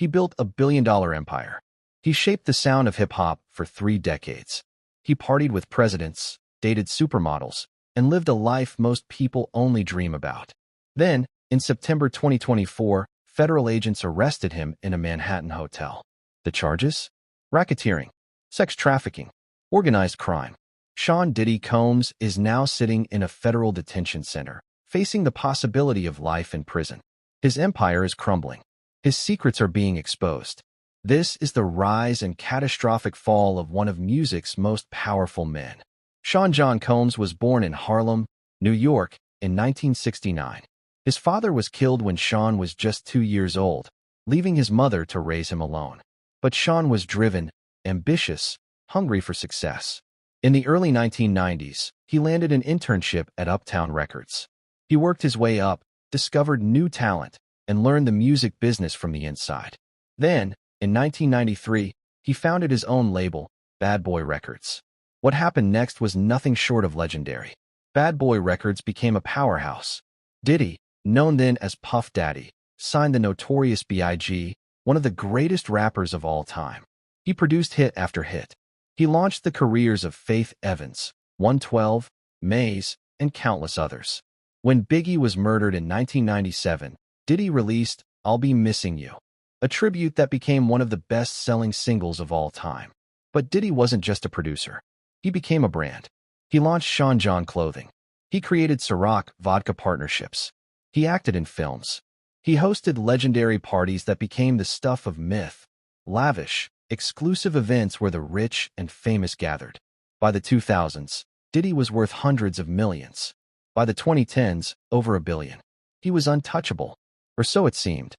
He built a billion-dollar empire. He shaped the sound of hip-hop for 3 decades. He partied with presidents, dated supermodels, and lived a life most people only dream about. Then, in September 2024, federal agents arrested him in a Manhattan hotel. The charges? Racketeering, sex trafficking, organized crime. Sean Diddy Combs is now sitting in a federal detention center, facing the possibility of life in prison. His empire is crumbling. His secrets are being exposed. This is the rise and catastrophic fall of one of music's most powerful men. Sean John Combs was born in Harlem, New York, in 1969. His father was killed when Sean was just 2 years old, leaving his mother to raise him alone. But Sean was driven, ambitious, hungry for success. In the early 1990s, he landed an internship at Uptown Records. He worked his way up, discovered new talent, and learned the music business from the inside. Then, in 1993, he founded his own label, Bad Boy Records. What happened next was nothing short of legendary. Bad Boy Records became a powerhouse. Diddy, known then as Puff Daddy, signed the notorious B.I.G., one of the greatest rappers of all time. He produced hit after hit. He launched the careers of Faith Evans, 112, Maze, and countless others. When Biggie was murdered in 1997, Diddy released I'll Be Missing You, a tribute that became one of the best-selling singles of all time. But Diddy wasn't just a producer. He became a brand. He launched Sean John Clothing. He created Ciroc vodka partnerships. He acted in films. He hosted legendary parties that became the stuff of myth, lavish, exclusive events where the rich and famous gathered. By the 2000s, Diddy was worth hundreds of millions. By the 2010s, over $1 billion. He was untouchable, or so it seemed.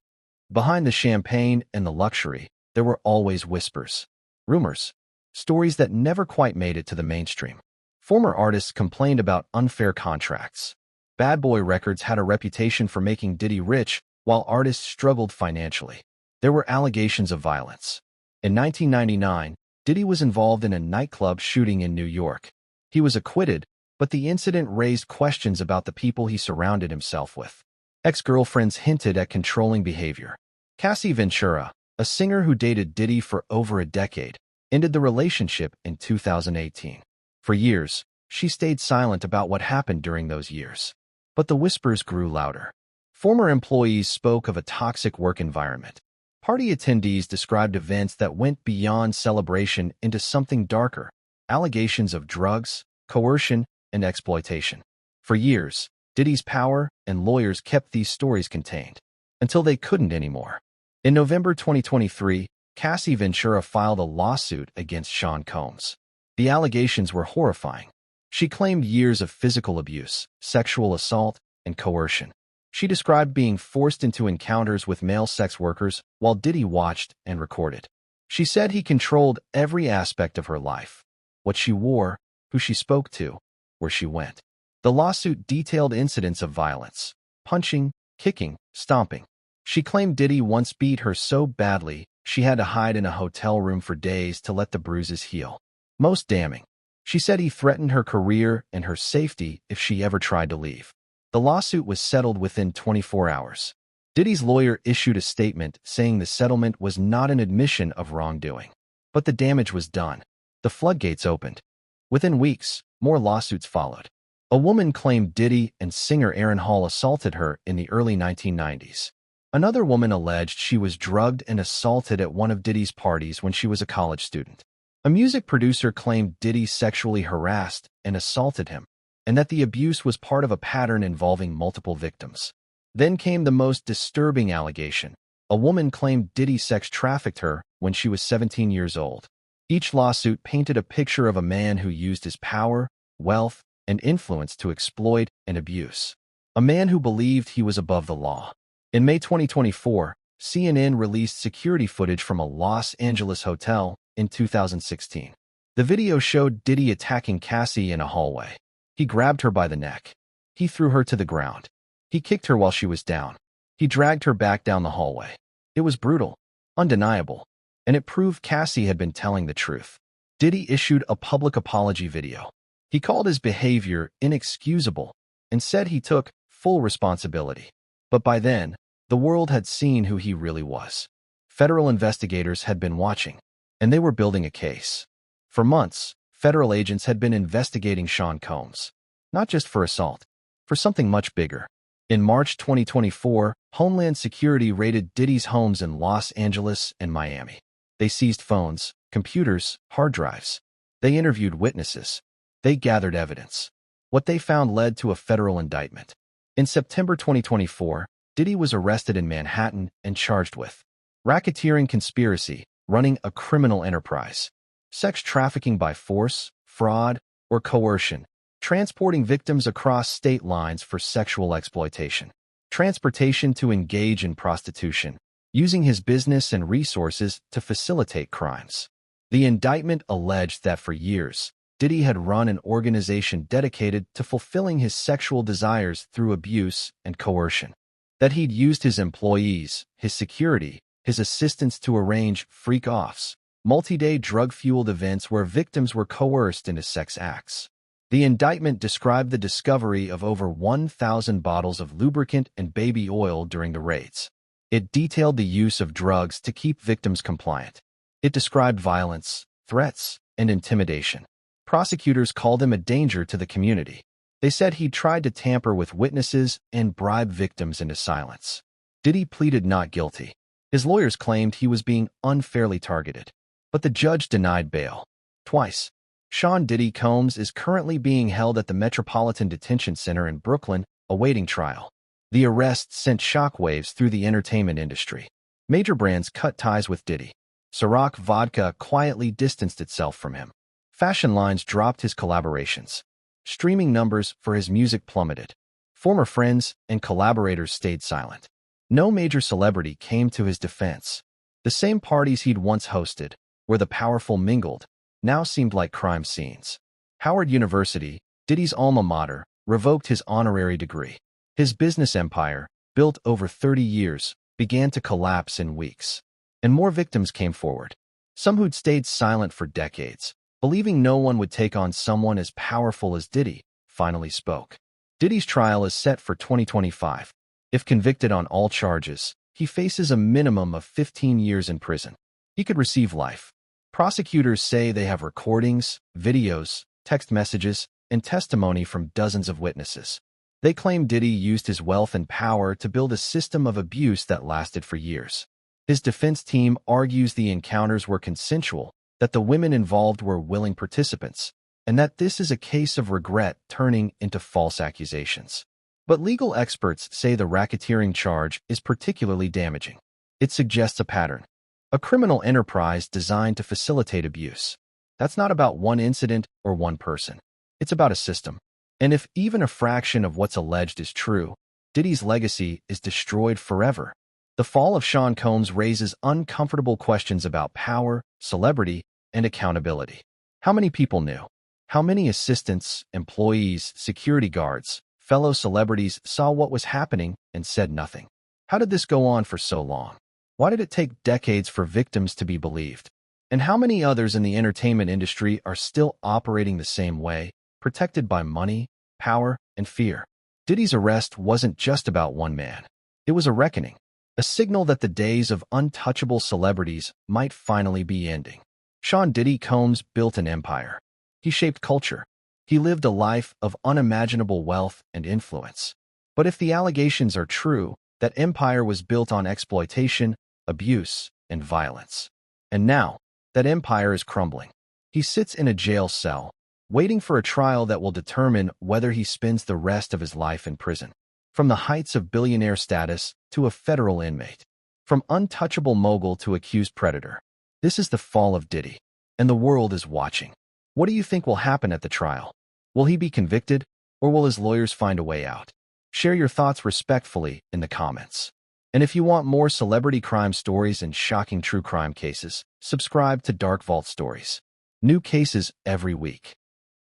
Behind the champagne and the luxury, there were always whispers, rumors, stories that never quite made it to the mainstream. Former artists complained about unfair contracts. Bad Boy Records had a reputation for making Diddy rich, while artists struggled financially. There were allegations of violence. In 1999, Diddy was involved in a nightclub shooting in New York. He was acquitted, but the incident raised questions about the people he surrounded himself with. Ex-girlfriends hinted at controlling behavior. Cassie Ventura, a singer who dated Diddy for over a decade, ended the relationship in 2018. For years, she stayed silent about what happened during those years. But the whispers grew louder. Former employees spoke of a toxic work environment. Party attendees described events that went beyond celebration into something darker, allegations of drugs, coercion, and exploitation. For years, Diddy's power and lawyers kept these stories contained, until they couldn't anymore. In November 2023, Cassie Ventura filed a lawsuit against Sean Combs. The allegations were horrifying. She claimed years of physical abuse, sexual assault, and coercion. She described being forced into encounters with male sex workers while Diddy watched and recorded. She said he controlled every aspect of her life: what she wore, who she spoke to, where she went. The lawsuit detailed incidents of violence: punching, kicking, stomping. She claimed Diddy once beat her so badly she had to hide in a hotel room for days to let the bruises heal. Most damning, she said he threatened her career and her safety if she ever tried to leave. The lawsuit was settled within 24 hours. Diddy's lawyer issued a statement saying the settlement was not an admission of wrongdoing. But the damage was done. The floodgates opened. Within weeks, more lawsuits followed. A woman claimed Diddy and singer Aaron Hall assaulted her in the early 1990s. Another woman alleged she was drugged and assaulted at one of Diddy's parties when she was a college student. A music producer claimed Diddy sexually harassed and assaulted him, and that the abuse was part of a pattern involving multiple victims. Then came the most disturbing allegation. A woman claimed Diddy sex trafficked her when she was 17 years old. Each lawsuit painted a picture of a man who used his power, wealth, and influence to exploit and abuse. A man who believed he was above the law. In May 2024, CNN released security footage from a Los Angeles hotel in 2016. The video showed Diddy attacking Cassie in a hallway. He grabbed her by the neck. He threw her to the ground. He kicked her while she was down. He dragged her back down the hallway. It was brutal, undeniable, and it proved Cassie had been telling the truth. Diddy issued a public apology video. He called his behavior inexcusable and said he took full responsibility. But by then, the world had seen who he really was. Federal investigators had been watching, and they were building a case. For months, federal agents had been investigating Sean Combs, not just for assault, for something much bigger. In March 2024, Homeland Security raided Diddy's homes in Los Angeles and Miami. They seized phones, computers, hard drives. They interviewed witnesses. They gathered evidence. What they found led to a federal indictment. In September 2024, Diddy was arrested in Manhattan and charged with racketeering conspiracy, running a criminal enterprise, sex trafficking by force, fraud, or coercion, transporting victims across state lines for sexual exploitation, transportation to engage in prostitution, using his business and resources to facilitate crimes. The indictment alleged that for years, Diddy had run an organization dedicated to fulfilling his sexual desires through abuse and coercion, that he'd used his employees, his security, his assistants to arrange freak-offs, multi-day drug-fueled events where victims were coerced into sex acts. The indictment described the discovery of over 1,000 bottles of lubricant and baby oil during the raids. It detailed the use of drugs to keep victims compliant. It described violence, threats, and intimidation. Prosecutors called him a danger to the community. They said he'd tried to tamper with witnesses and bribe victims into silence. Diddy pleaded not guilty. His lawyers claimed he was being unfairly targeted, but the judge denied bail. Twice. Sean Diddy Combs is currently being held at the Metropolitan Detention Center in Brooklyn, awaiting trial. The arrest sent shockwaves through the entertainment industry. Major brands cut ties with Diddy. Ciroc Vodka quietly distanced itself from him. Fashion lines dropped his collaborations. Streaming numbers for his music plummeted. Former friends and collaborators stayed silent. No major celebrity came to his defense. The same parties he'd once hosted, where the powerful mingled, now seemed like crime scenes. Howard University, Diddy's alma mater, revoked his honorary degree. His business empire, built over 30 years, began to collapse in weeks. And more victims came forward. Some who'd stayed silent for decades, believing no one would take on someone as powerful as Diddy, finally spoke. Diddy's trial is set for 2025. If convicted on all charges, he faces a minimum of 15 years in prison. He could receive life. Prosecutors say they have recordings, videos, text messages, and testimony from dozens of witnesses. They claim Diddy used his wealth and power to build a system of abuse that lasted for years. His defense team argues the encounters were consensual, that the women involved were willing participants, and that this is a case of regret turning into false accusations. But legal experts say the racketeering charge is particularly damaging. It suggests a pattern, a criminal enterprise designed to facilitate abuse. That's not about one incident or one person. It's about a system. And if even a fraction of what's alleged is true, Diddy's legacy is destroyed forever. The fall of Sean Combs raises uncomfortable questions about power, celebrity, and accountability. How many people knew? How many assistants, employees, security guards, fellow celebrities saw what was happening and said nothing? How did this go on for so long? Why did it take decades for victims to be believed? And how many others in the entertainment industry are still operating the same way, protected by money, power, and fear? Diddy's arrest wasn't just about one man. It was a reckoning, a signal that the days of untouchable celebrities might finally be ending. Sean Diddy Combs built an empire. He shaped culture. He lived a life of unimaginable wealth and influence. But if the allegations are true, that empire was built on exploitation, abuse, and violence. And now, that empire is crumbling. He sits in a jail cell, waiting for a trial that will determine whether he spends the rest of his life in prison. From the heights of billionaire status to a federal inmate. From untouchable mogul to accused predator. This is the fall of Diddy, and the world is watching. What do you think will happen at the trial? Will he be convicted, or will his lawyers find a way out? Share your thoughts respectfully in the comments. And if you want more celebrity crime stories and shocking true crime cases, subscribe to Dark Vault Stories. New cases every week.